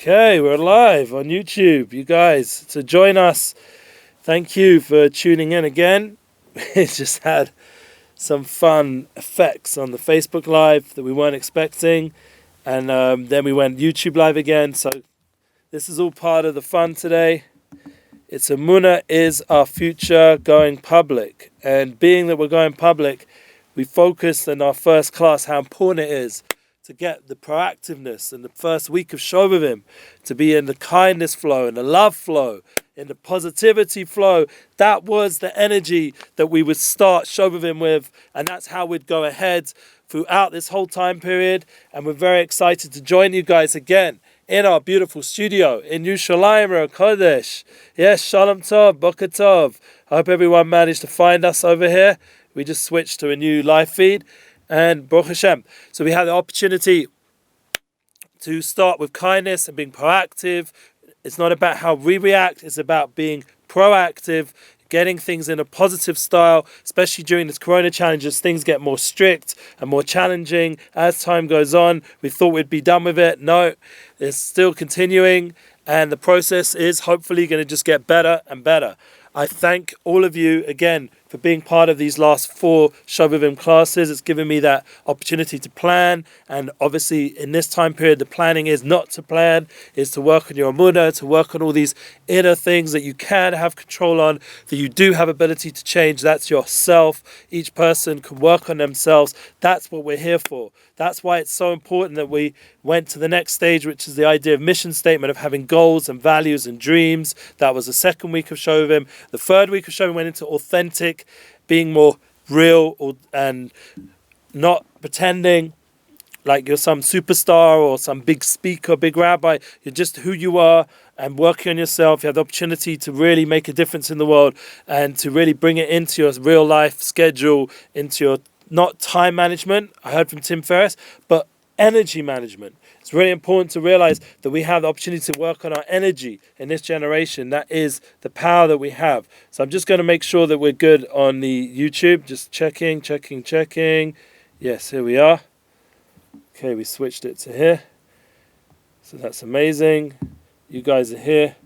Okay, we're live on YouTube, you guys. So join us. Thank you for tuning in again. We just had some fun effects on the Facebook Live that we weren't expecting. And then we went YouTube Live again. So this is all part of the fun today. It's Emuna is our future going public. And being that we're going public, we focused in our first class how important it is to get the proactiveness in the first week of Shovavim, to be in the kindness flow, in the love flow, in the positivity flow. That was the energy that we would start Shovavim with, and that's how we'd go ahead throughout this whole time period. And we're very excited to join you guys again in our beautiful studio in Yerushalayim Kodesh. Yes, Shalom Tov, Boker Tov. I hope everyone managed to find us over here. We just switched to a new live feed. And Baruch Hashem. So we had the opportunity to start with kindness and being proactive. It's not about how we react, it's about being proactive, getting things in a positive style, especially during this Corona challenges. Things get more strict and more challenging as time goes on. We thought we'd be done with it. No, it's still continuing, and the process is hopefully going to just get better and better. I thank all of you again for being part of these last 4 Shovavim classes. It's given me that opportunity to plan, and obviously in this time period the planning is not to plan, is to work on your Emuna, to work on all these inner things that you can have control on, that you do have ability to change. That's yourself. Each person can work on themselves. That's what we're here for. That's why it's so important that we went to the next stage, which is the idea of mission statement, of having goals and values and dreams. That was the second week of Shovavim. The third week of Shovavim went into authentic, being more real, and not pretending like you're some superstar or some big speaker, big rabbi. You're just who you are and working on yourself. You have the opportunity to really make a difference in the world and to really bring it into your real life schedule, into your not time management, I heard from Tim Ferriss, but energy management. It's really important to realize that we have the opportunity to work on our energy in this generation. That is the power that we have. So I'm just going to make sure that we're good on the YouTube. Just checking. Yes, here we are. Okay, we switched it to here. So that's amazing. You guys are here.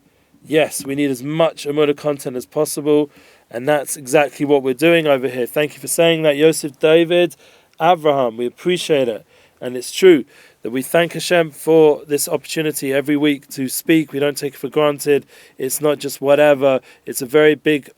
Yes, we need as much Emuna content as possible. And that's exactly what we're doing over here. Thank you for saying that, Yosef David Abraham. We appreciate it. And it's true that we thank Hashem for this opportunity every week to speak. We don't take it for granted. It's not just whatever. It's a very big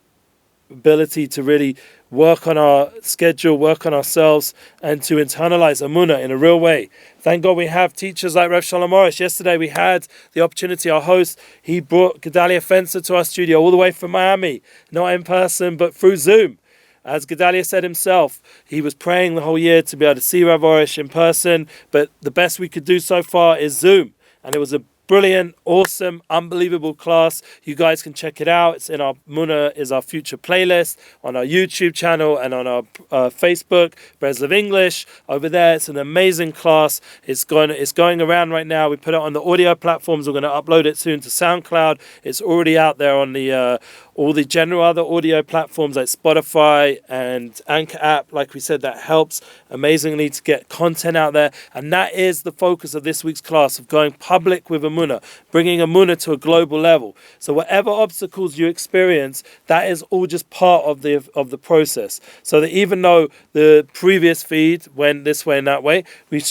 ability to really work on our schedule, work on ourselves, and to internalize Emuna in a real way. Thank God we have teachers like Rev Shalom Arush. Yesterday we had the opportunity, our host, he brought Gedalia Fencer to our studio all the way from Miami, not in person, but through Zoom. As Gedalia said himself, he was praying the whole year to be able to see Rav Arush in person, but the best we could do so far is Zoom. And it was a brilliant, awesome, unbelievable class. You guys can check it out. It's in our Emuna is our future playlist on our YouTube channel and on our Facebook, Breslev English. Over there, it's an amazing class. It's going around right now. We put it on the audio platforms. We're going to upload it soon to SoundCloud. It's already out there on the all the general other audio platforms like Spotify and Anchor app. Like we said, that helps amazingly to get content out there. And that is the focus of this week's class, of going public with Emuna, bringing Emuna to a global level. So whatever obstacles you experience, that is all just part of the process. So that even though the previous feed went this way and that way, we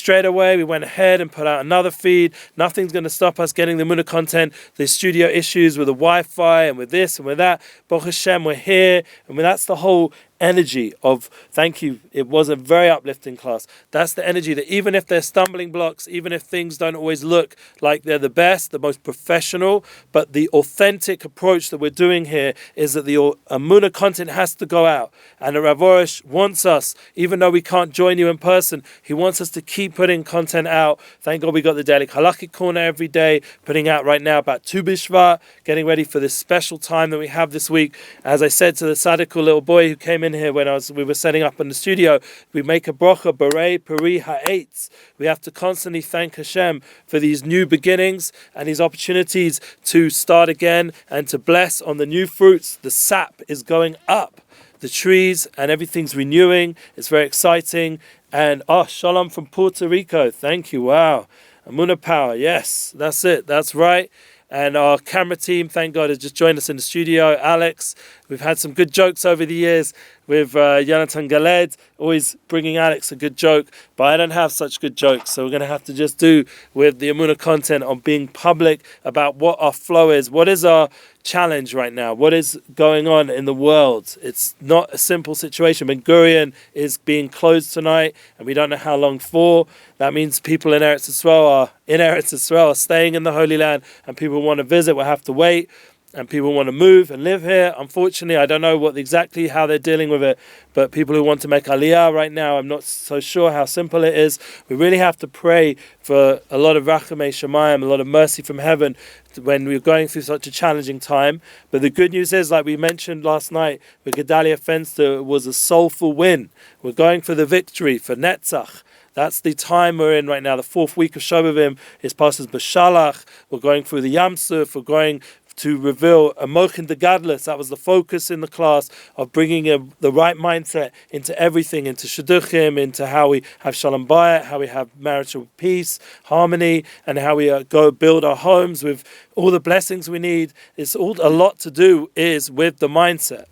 went ahead and put out another feed. Nothing's going to stop us getting the Emuna content. The studio issues with the Wi-Fi and with this and with that, Baruch Hashem, we're here. And that's the whole energy of thank you. It was a very uplifting class. That's the energy that even if there's stumbling blocks, even if things don't always look like they're the best, the most professional, but the authentic approach that we're doing here is that the Emuna content has to go out. And the Rav Arush wants us, even though we can't join you in person, he wants us to keep putting content out. Thank God we got the Daily Halakhic Corner every day, putting out right now about Tu B'Shvat, getting ready for this special time that we have this week. As I said to the Sadiko little boy who came in here when we were setting up in the studio, we make a bracha, Berei Peri Ha'etz. We have to constantly thank Hashem for these new beginnings and these opportunities to start again and to bless on the new fruits. The sap is going up. The trees and everything's renewing. It's very exciting. And Shalom from Puerto Rico. Thank you. Wow. Emuna Power, yes, that's it, that's right. And our camera team, thank God, has just joined us in the studio. Alex, we've had some good jokes over the years with Jonathan Galed, always bringing Alex a good joke, but I don't have such good jokes, so we're going to have to just do with the Emuna content on being public about what our flow is. What is our challenge right now? What is going on in the world? It's not a simple situation. Ben Gurion is being closed tonight, and we don't know how long for. That means people in Eretz Yisrael are staying in the Holy Land, and people who want to visit will have to wait, and people want to move and live here. Unfortunately, I don't know exactly how they're dealing with it, but people who want to make Aliyah right now, I'm not so sure how simple it is. We really have to pray for a lot of Rachamei Shemayim, a lot of mercy from heaven when we're going through such a challenging time. But the good news is, like we mentioned last night with Gedalia Fenster, it was a soulful win. We're going for the victory, for Netzach. That's the time we're in right now. The 4th week of Shovavim is Parshat Beshalach. We're going through the Yam Suf. We're going to reveal a Mochin de Gadlus. That was the focus in the class, of bringing the right mindset into everything, into Shidduchim, into how we have Shalom Bayit, how we have marital peace, harmony, and how we go build our homes with all the blessings we need. It's all a lot to do is with the mindset,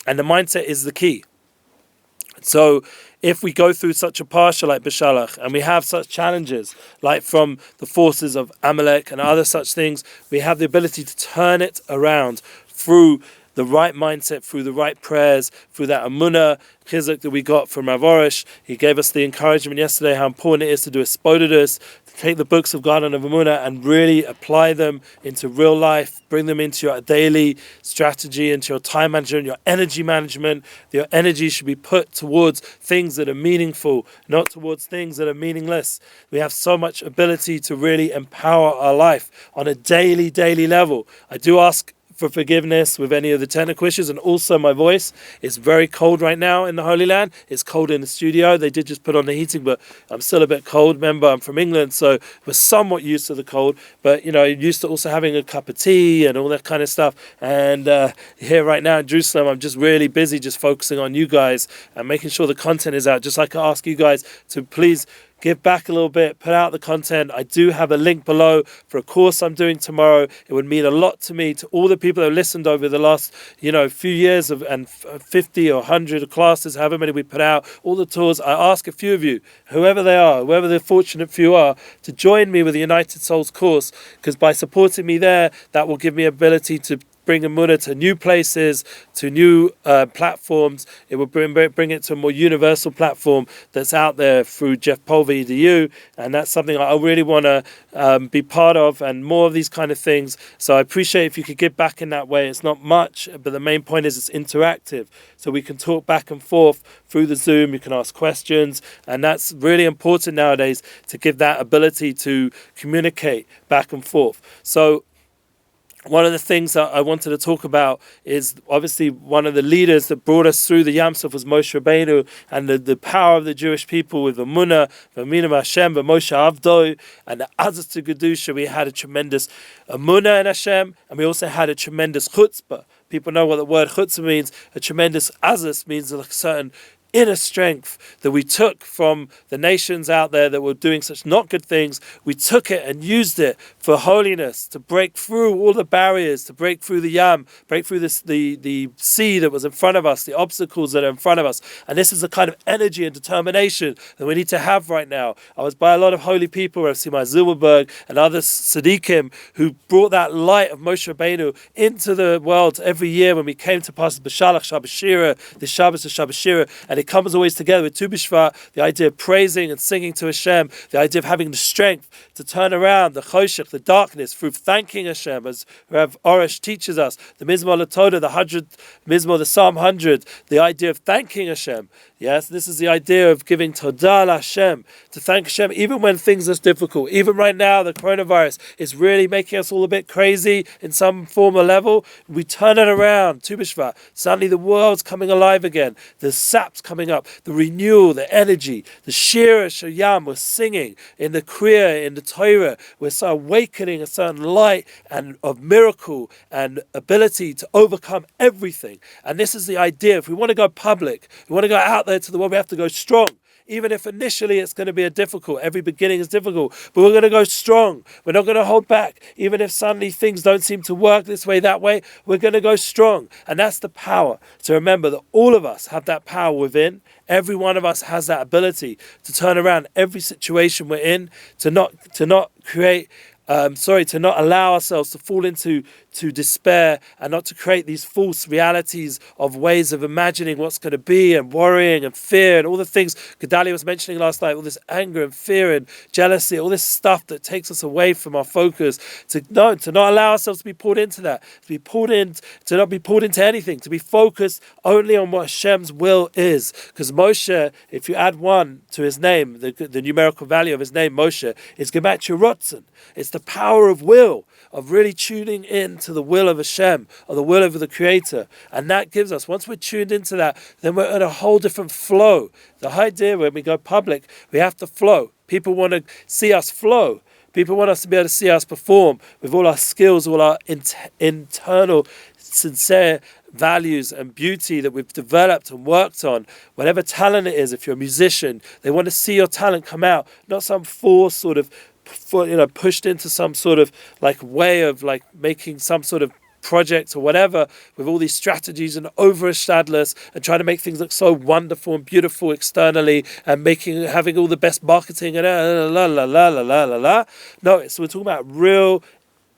and the mindset is the key. So if we go through such a parsha like Beshalach, and we have such challenges, like from the forces of Amalek and other such things, we have the ability to turn it around through the right mindset, through the right prayers, through that Emuna chizuk that we got from Arush. He gave us the encouragement yesterday how important it is to do a spodidus, to take the books of God and of Emuna and really apply them into real life, bring them into your daily strategy, into your time management, your energy management. Your energy should be put towards things that are meaningful, not towards things that are meaningless. We have so much ability to really empower our life on a daily level. I do ask for forgiveness with any of the technical issues, and also my voice is very cold right now in the Holy Land. It's cold in the studio. They did just put on the heating, but I'm still a bit cold. Remember, I'm from England, so we're somewhat used to the cold, but used to also having a cup of tea and all that kind of stuff. And here right now in Jerusalem, I'm just really busy just focusing on you guys and making sure the content is out. Just like I ask you guys to please give back a little bit, put out the content. I do have a link below for a course I'm doing tomorrow. It would mean a lot to me, to all the people that have listened over the last, few years and 50 or 100 classes, however many we put out, all the tours. I ask a few of you, whoever they are, whoever the fortunate few are, to join me with the United Souls course, because by supporting me there, that will give me ability to bring Emuna to new places, to new platforms. It will bring it to a more universal platform that's out there through Jeff Polvey EDU, and that's something I really want to be part of, and more of these kind of things. So I appreciate if you could give back in that way. It's not much, but the main point is it's interactive, so we can talk back and forth through the Zoom. You can ask questions, and that's really important nowadays, to give that ability to communicate back and forth. So one of the things that I wanted to talk about is obviously one of the leaders that brought us through the Yam Suf was Moshe Rabbeinu, and the power of the Jewish people with Emuna, Hashem, Moshe Avdoi, and the Azaz to Gedusha. We had a tremendous Emuna in Hashem, and we also had a tremendous chutzpah. People know what the word chutzpah means. A tremendous Azaz means a certain inner strength that we took from the nations out there that were doing such not good things. We took it and used it for holiness, to break through all the barriers, to break through the Yam, break through the sea that was in front of us, the obstacles that are in front of us. And this is the kind of energy and determination that we need to have right now. I was by a lot of holy people, Rav Simai Zilberberg and other Tzaddikim, who brought that light of Moshe Rabbeinu into the world every year when we came to Parshat Beshalach, Shabbos Shira, the Shabbos of Shabbos Shira, and it comes always together with Tu B'Shvat, the idea of praising and singing to Hashem, the idea of having the strength to turn around the choshech, the darkness, through thanking Hashem, as Rav Arush teaches us, the Mizmor LaTodah, the 100th Mizmor, the Psalm 100, the idea of thanking Hashem. Yes, this is the idea of giving Todah Hashem, to thank Hashem even when things are difficult. Even right now, the coronavirus is really making us all a bit crazy in some form or level. We turn it around, Tu B'Shvat. Suddenly the world's coming alive again. The sap's coming up, the renewal, the energy, the Shira Shayam, we're singing in the Kriya, in the Torah. We're so awakening a certain light and of miracle and ability to overcome everything. And this is the idea. If we want to go public, we want to go out there to the world, we have to go strong. even if initially it's going to be every beginning is difficult, but we're going to go strong. We're not going to hold back. Even if suddenly things don't seem to work this way, that way, we're going to go strong. And that's the power. To remember that all of us have that power within. Every one of us has that ability to turn around every situation we're in, to not allow ourselves to fall into despair, and not to create these false realities of ways of imagining what's going to be, and worrying and fear and all the things Gedalia was mentioning last night, all this anger and fear and jealousy, all this stuff that takes us away from our focus, to not allow ourselves to be pulled into that, to not be pulled into anything, to be focused only on what Hashem's will is. Because Moshe, if you add 1 to his name, the numerical value of his name, Moshe, is Gematria Rotzen. It's the power of will, of really tuning in to the will of Hashem, or the will of the Creator. And that gives us, once we're tuned into that, then we're in a whole different flow. The idea when we go public, we have to flow. People want to see us flow. People want us to be able to see us perform with all our skills, all our internal, sincere values and beauty that we've developed and worked on. Whatever talent it is, if you're a musician, they want to see your talent come out, not some forced sort of pushed into some sort of way of making some sort of project or whatever, with all these strategies and overstadlers, and trying to make things look so wonderful and beautiful externally, and having all the best marketing and No, so we're talking about real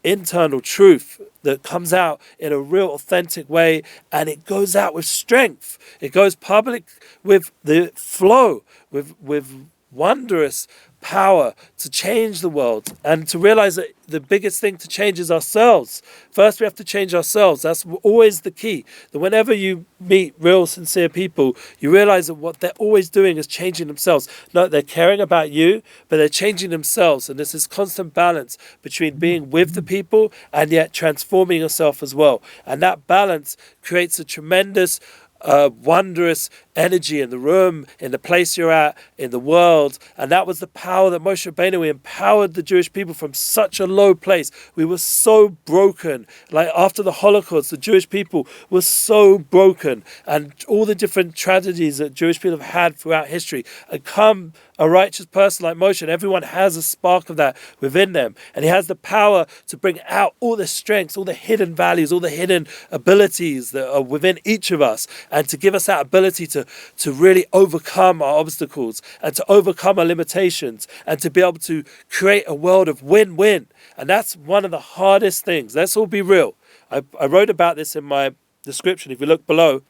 internal truth that comes out in a real authentic way, and it goes out with strength. It goes public with the flow, with wondrous power to change the world, and to realize that the biggest thing to change is ourselves. First, we have to change ourselves. That's always the key. That whenever you meet real, sincere people, you realize that what they're always doing is changing themselves. No, they're caring about you, but they're changing themselves. And there's this constant balance between being with the people and yet transforming yourself as well. And that balance creates a tremendous wondrous energy in the room, in the place you're at, in the world. And that was the power that Moshe Rabbeinu empowered the Jewish people from such a low place. We were so broken. After the Holocaust, the Jewish people were so broken, and all the different tragedies that Jewish people have had throughout history. And come a righteous person like Moshe, and everyone has a spark of that within them, and he has the power to bring out all the strengths, all the hidden values, all the hidden abilities that are within each of us, and to give us that ability to really overcome our obstacles, and to overcome our limitations, and to be able to create a world of win-win. And that's one of the hardest things. Let's all be real. I wrote about this in my description. If you look below,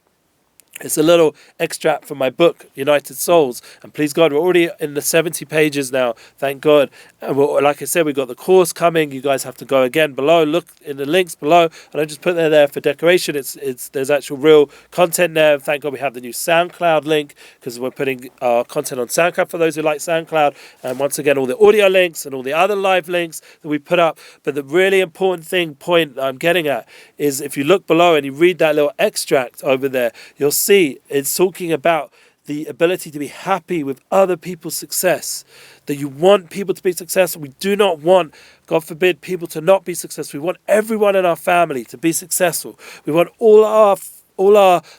it's a little extract from my book, United Souls. And please God, we're already in the 70 pages now, thank God. And like I said, we've got the course coming. You guys have to go again below, look in the links below. And I just put that there for decoration. There's actual real content there. Thank God we have the new SoundCloud link, because we're putting our content on SoundCloud for those who like SoundCloud. And once again, all the audio links and all the other live links that we put up. But the really important point that I'm getting at is, if you look below and you read that little extract over there, you'll see it's talking about the ability to be happy with other people's success, that you want people to be successful. We do not want, God forbid, people to not be successful. We want everyone in our family to be successful. We want all our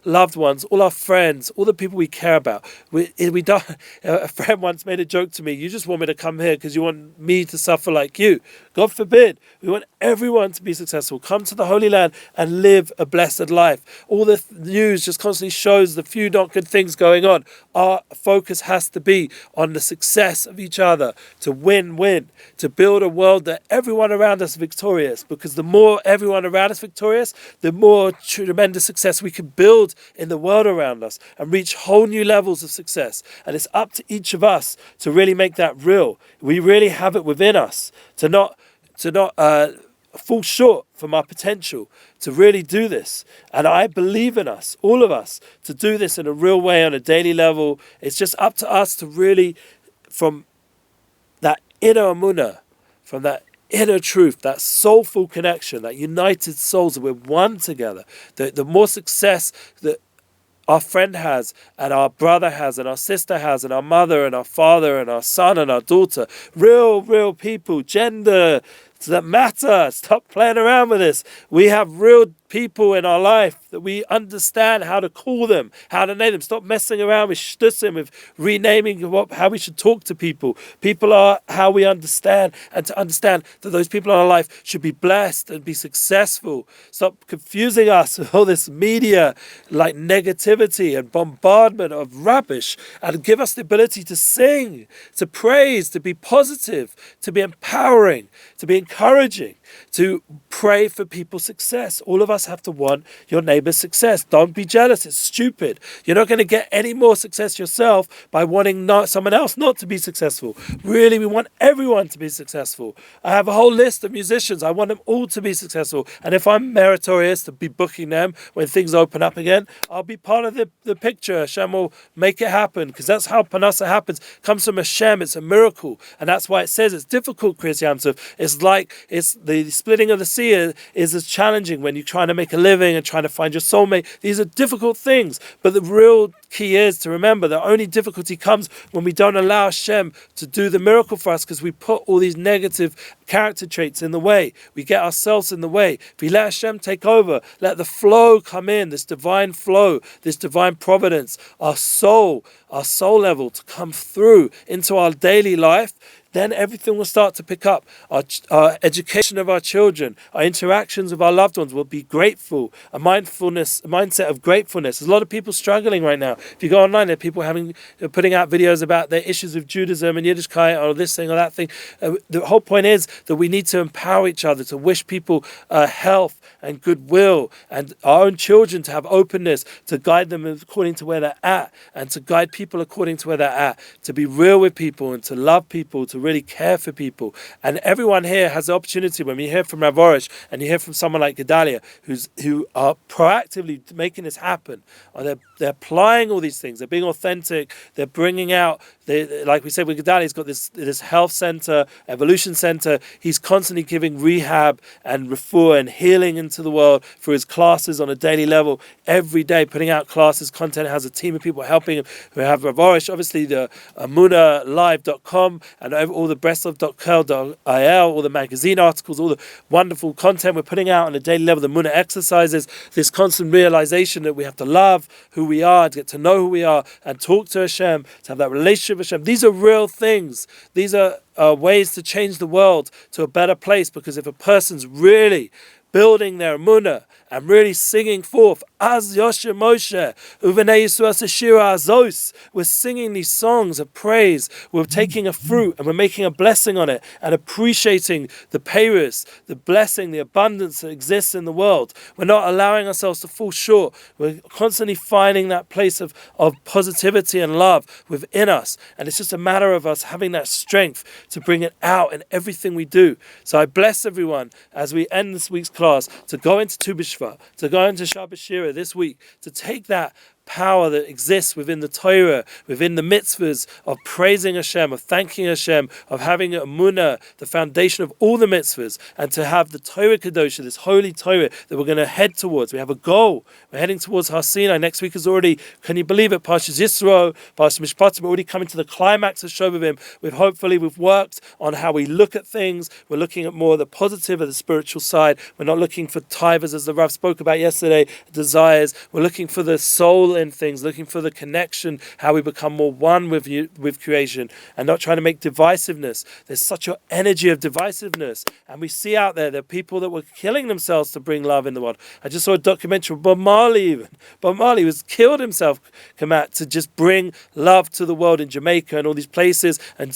loved ones, all our friends, all the people we care about. We don't. A friend once made a joke to me, you just want me to come here because you want me to suffer like you. God forbid. We want everyone to be successful. Come to the Holy Land and live a blessed life. All the news just constantly shows the few not good things going on. Our focus has to be on the success of each other, to win-win, to build a world that everyone around us is victorious, because the more everyone around us is victorious, the more tremendous success we can build in the world around us and reach whole new levels of success. And it's up to each of us to really make that real. We really have it within us to not fall short from our potential, to really do this. And I believe in us, all of us, to do this in a real way on a daily level. It's just up to us to really, from that inner Emuna, from that inner truth, that soulful connection, that united souls, that we're one together, the more success that our friend has, and our brother has, and our sister has, and our mother, and our father, and our son, and our daughter, real people, gender, Does that matter? Stop playing around with this. We have real people in our life that we understand how to call them, how to name them. Stop messing around with shtusim, with renaming how we should talk to people. People are how we understand, and to understand that those people in our life should be blessed and be successful. Stop confusing us with all this media like negativity and bombardment of rubbish, and give us the ability to sing, to praise, to be positive, to be empowering, to be encouraging, to pray for people's success. All of us have to want your neighbor's success. Don't be jealous. It's stupid. You're not going to get any more success yourself by wanting someone else not to be successful. Really, we want everyone to be successful. I have a whole list of musicians. I want them all to be successful. And if I'm meritorious to be booking them when things open up again, I'll be part of the picture. Hashem will make it happen, because that's how Panasa happens. It comes from Hashem. It's a miracle. And that's why it says it's difficult, Chris Yamsov. It's like the splitting of the sea is as challenging when you're trying to make a living and trying to find your soulmate. These are difficult things, but the real key is to remember the only difficulty comes when we don't allow Hashem to do the miracle for us, because we put all these negative character traits in the way. We get ourselves in the way. If we let Hashem take over, let the flow come in, this divine flow, this divine providence, our soul level to come through into our daily life, then everything will start to pick up. Our education of our children, our interactions with our loved ones will be grateful, a mindset of gratefulness. There's a lot of people struggling right now. If you go online, there are people putting out videos about their issues with Judaism and Yiddishkeit, or this thing or that thing. The whole point is that we need to empower each other, to wish people health and goodwill, and our own children to have openness, to guide them according to where they're at, and to guide people according to where they're at, to be real with people and to love people, to really care for people. And everyone here has the opportunity, when we hear from Rav Arush and you hear from someone like Gedalia, who are proactively making this happen, or they're applying all these things, they're being authentic, they're bringing out, like we said with Gedalia, he's got this health center, evolution center. He's constantly giving rehab and refuah and healing into the world through his classes on a daily level, every day putting out classes, content, has a team of people helping him. We have Rav Arush, obviously the EmunaLive.com, and all the Breslev.co.il, all the magazine articles, all the wonderful content we're putting out on a daily level, the Emuna exercises, this constant realization that we have to love who we are, to get to know who we are, and talk to Hashem, to have that relationship with Hashem. These are real things. These are ways to change the world to a better place, because if a person's really building their Emuna and really singing forth, Az Yoshe Moshe, Uvenei Yisrael Seshira Azos, we're singing these songs of praise, we're taking a fruit and we're making a blessing on it, and appreciating the peiros, the blessing, the abundance that exists in the world. We're not allowing ourselves to fall short. We're constantly finding that place of positivity and love within us, and it's just a matter of us having that strength to bring it out in everything we do. So I bless everyone as we end this week's class to go into Tu B'Shvat, to go into Shabbat Shira this week, to take that power that exists within the Torah, within the mitzvahs of praising Hashem, of thanking Hashem, of having Emuna, the foundation of all the mitzvahs, and to have the Torah Kedosha, this holy Torah that we're going to head towards. We have a goal. We're heading towards Har Sinai. Next week is already, can you believe it, Parshat Yisro, Parshat Mishpatim, we're already coming to the climax of Shovavim. We've worked on how we look at things. We're looking at more the positive of the spiritual side. We're not looking for tivers, as the Rav spoke about yesterday, desires. We're looking for the soul in things, looking for the connection, how we become more one with creation, and not trying to make divisiveness. There's such an energy of divisiveness, and we see out there people that were killing themselves to bring love in the world. I just saw a documentary of Bob Marley even. Bob Marley was killed himself, Kamat, to just bring love to the world in Jamaica and all these places, and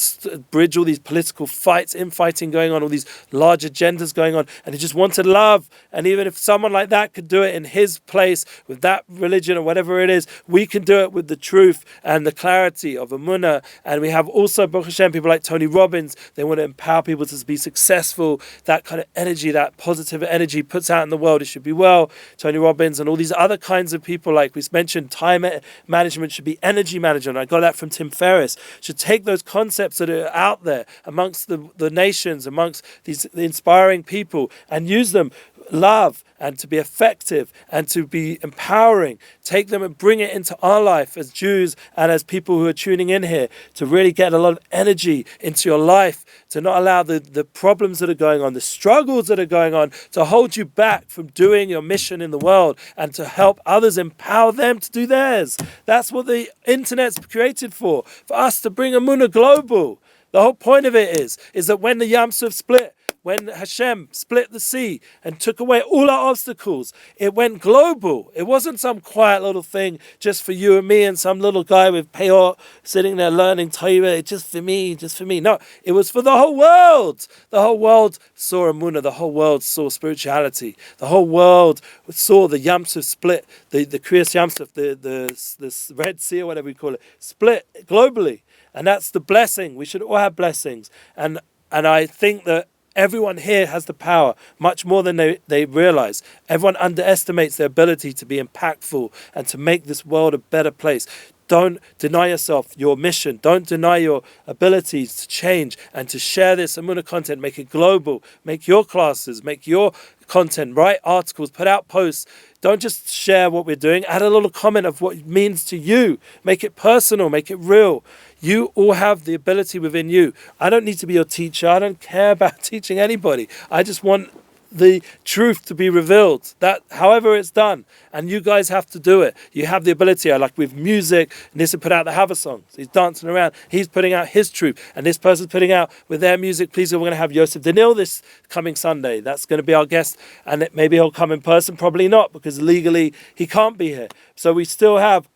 bridge all these political fights, infighting going on, all these large agendas going on, and he just wanted love. And even if someone like that could do it in his place with that religion or whatever it is, we can do it with the truth and the clarity of Emuna. And we have also, Baruch Hashem, people like Tony Robbins. They want to empower people to be successful. That kind of energy, that positive energy puts out in the world, it should be well. Tony Robbins and all these other kinds of people, like we mentioned, time management should be energy management. I got that from Tim Ferriss. Should take those concepts that are out there amongst the nations, amongst the inspiring people, and use them. love and to be effective and to be empowering. Take them and bring it into our life as Jews and as people who are tuning in here, to really get a lot of energy into your life, to not allow the problems that are going on, the struggles that are going on, to hold you back from doing your mission in the world, and to help others, empower them to do theirs. That's what the internet's created for us to bring Emuna global. The whole point of it is that when the Yam Suf split, when Hashem split the sea and took away all our obstacles, it went global. It wasn't some quiet little thing just for you and me and some little guy with peor sitting there learning Torah, just for me. No, it was for the whole world. The whole world saw Emunah. The whole world saw spirituality. The whole world saw the Yam Suf split, the Kriyas Yam Suf, the Red Sea or whatever we call it, split globally. And that's the blessing. We should all have blessings. And I think that everyone here has the power, much more than they realize. Everyone underestimates their ability to be impactful and to make this world a better place. Don't deny yourself your mission. Don't deny your abilities to change and to share this Emuna content. Make it global. Make your classes, make your content, write articles, put out posts. Don't just share what we're doing. Add a little comment of what it means to you. Make it personal. Make it real. You all have the ability within you. I don't need to be your teacher. I don't care about teaching anybody. I just want the truth to be revealed, that however it's done, and you guys have to do it. You have the ability. Like with music, Nissa put out the Hava songs. He's dancing around. He's putting out his truth, and this person's putting out with their music. Please, we're going to have Yosef Daniel this coming Sunday. That's going to be our guest, and maybe he'll come in person. Probably not, because legally he can't be here. So we still have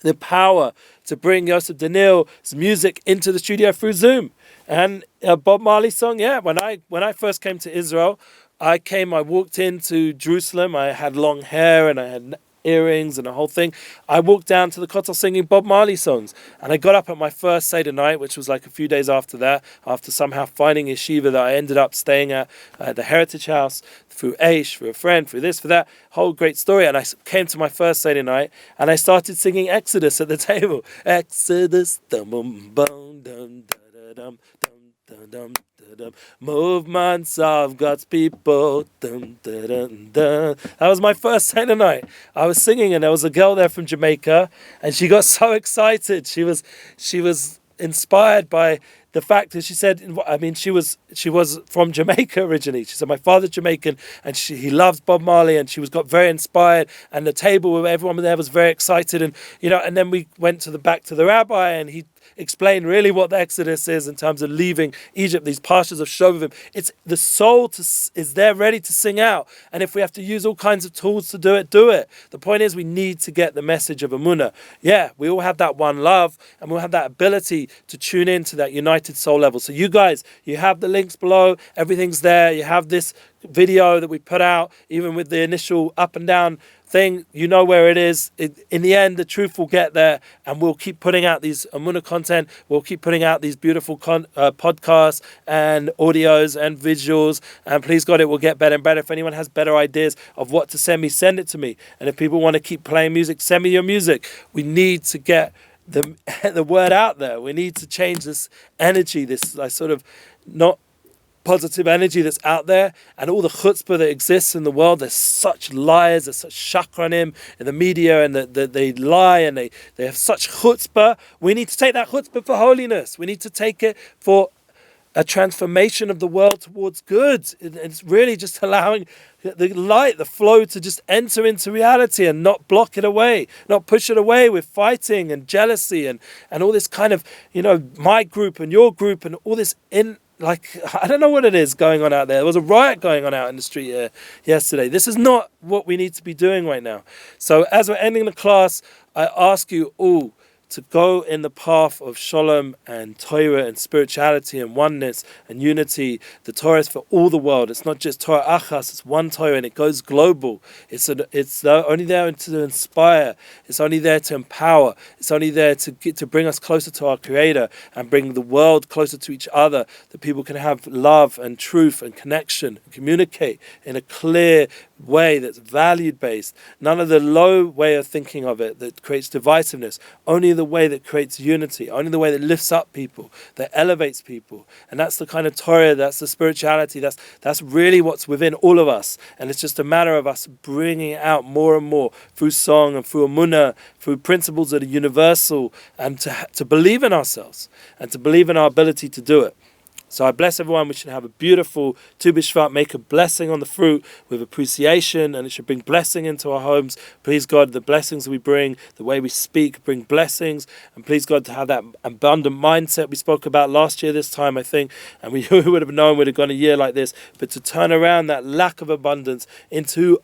the power to bring Yosef Daniel's music into the studio through Zoom. And a Bob Marley song, when I first came to Israel, I walked into Jerusalem. I had long hair and I had earrings and the whole thing. I walked down to the Kotel singing Bob Marley songs, and I got up at my first Seder night, which was like a few days after that, after somehow finding a yeshiva that I ended up staying at the Heritage House, through Aish, through a friend, through this, for that, whole great story. And I came to my first Seder night, and I started singing Exodus at the table. Exodus, dum dum dum dum dum dum dum. Movements of God's people. Dun, dun, dun, dun. That was my first Seder night. I was singing, and there was a girl there from Jamaica, and she got so excited. She was inspired by the fact that she said, she was from Jamaica originally. She said, my father's Jamaican, and he loves Bob Marley, and she got very inspired, and the table with everyone there was very excited, and then we went back to the rabbi, and he explain really what the Exodus is in terms of leaving Egypt, these pastures of Shovavim. It's the soul is there ready to sing out. And if we have to use all kinds of tools to do it, do it. The point is we need to get the message of Emunah. Yeah, we all have that one love, and we'll have that ability to tune in to that united soul level. So you guys, you have the links below. Everything's there. You have this video that we put out, even with the initial up and down thing, you know where it is. In the end, the truth will get there, and we'll keep putting out these Emuna content. We'll keep putting out these beautiful podcasts and audios and visuals, and please God, it will get better and better. If anyone has better ideas of what to send me, send it to me. And if people want to keep playing music, send me your music. We need to get the word out there. We need to change this energy, this sort of not positive energy that's out there, and all the chutzpah that exists in the world. There's such liars, there's such shakranim in the media, and they lie, and they have such chutzpah. We need to take that chutzpah for holiness. We need to take it for a transformation of the world towards good. It's really just allowing the light, the flow, to just enter into reality and not block it away, not push it away with fighting and jealousy and all this kind of, my group and your group and all this I don't know what it is going on out there. There was a riot going on out in the street yesterday. This is not what we need to be doing right now. So as we're ending the class, I ask you all to go in the path of Shalom and Torah and spirituality and oneness and unity. The Torah is for all the world. It's not just Torah Achas, it's one Torah, and it goes global. It's only there to inspire. It's only there to empower. It's only there to bring us closer to our Creator and bring the world closer to each other, that people can have love and truth and connection and communicate in a clear way that's valued based. None of the low way of thinking of it that creates divisiveness. Only the the way that creates unity, only the way that lifts up people, that elevates people. And that's the kind of Torah, that's the spirituality, that's really what's within all of us. And it's just a matter of us bringing it out more and more through song and through Emuna, through principles that are universal, and to believe in ourselves and to believe in our ability to do it. So I bless everyone. We should have a beautiful Tu B'Shvat, make a blessing on the fruit with appreciation, and it should bring blessing into our homes. Please God, the blessings we bring, the way we speak, bring blessings. And please God, to have that abundant mindset we spoke about last year this time, I think. And we would have known we'd have gone a year like this. But to turn around that lack of abundance, into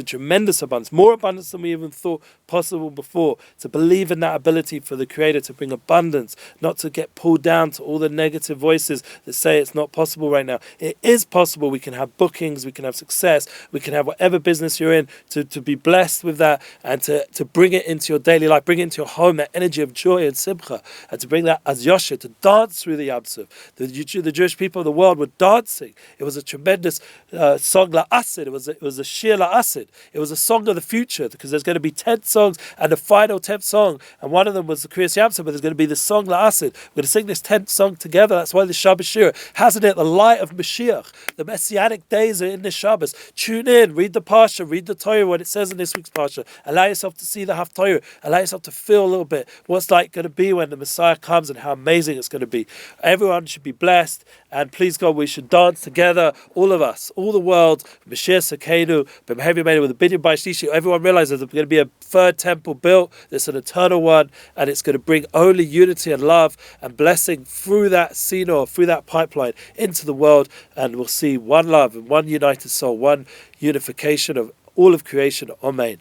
tremendous abundance, more abundance than we even thought possible before. To believe in that ability for the Creator to bring abundance, not to get pulled down to all the negative voices that say it's not possible right now. It is possible. We can have bookings, we can have success, we can have whatever business you're in, to be blessed with that, and to bring it into your daily life, bring it into your home, that energy of joy and simcha, and to bring that as Yosha, to dance through the Yamsuf. The Jewish people of the world were dancing. It was a tremendous song la'asid. It was a shir la'asid. It was a song of the future, because there's going to be 10 songs, and the final 10th song, and one of them was the Kriyas Yamsuf, but there's going to be the song la'asid. We're going to sing this 10th song together. That's why the Shabbos Shira, hasn't it? The light of Mashiach, the Messianic days are in this Shabbos. Tune in, read the Parsha, read the Torah, what it says in this week's Parsha. Allow yourself to see the Haftorah. Allow yourself to feel a little bit what's like going to be when the Messiah comes and how amazing it's going to be. Everyone should be blessed, and please God, we should dance together, all of us, all the world. Mashiach Sakenu, B'Mehevi made it with a billion by Shlishi. Everyone realizes there's going to be a third temple built. It's an eternal one, and it's going to bring only unity and love and blessing through that Sinor, through that pipeline into the world, and we'll see one love and one united soul, one unification of all of creation. Amen.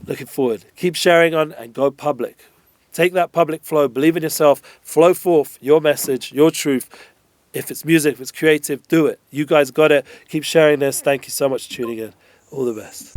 Looking forward. Keep sharing on and go public. Take that public flow, believe in yourself, flow forth your message, your truth. If it's music, if it's creative, do it. You guys got it. Keep sharing this. Thank you so much for tuning in. All the best.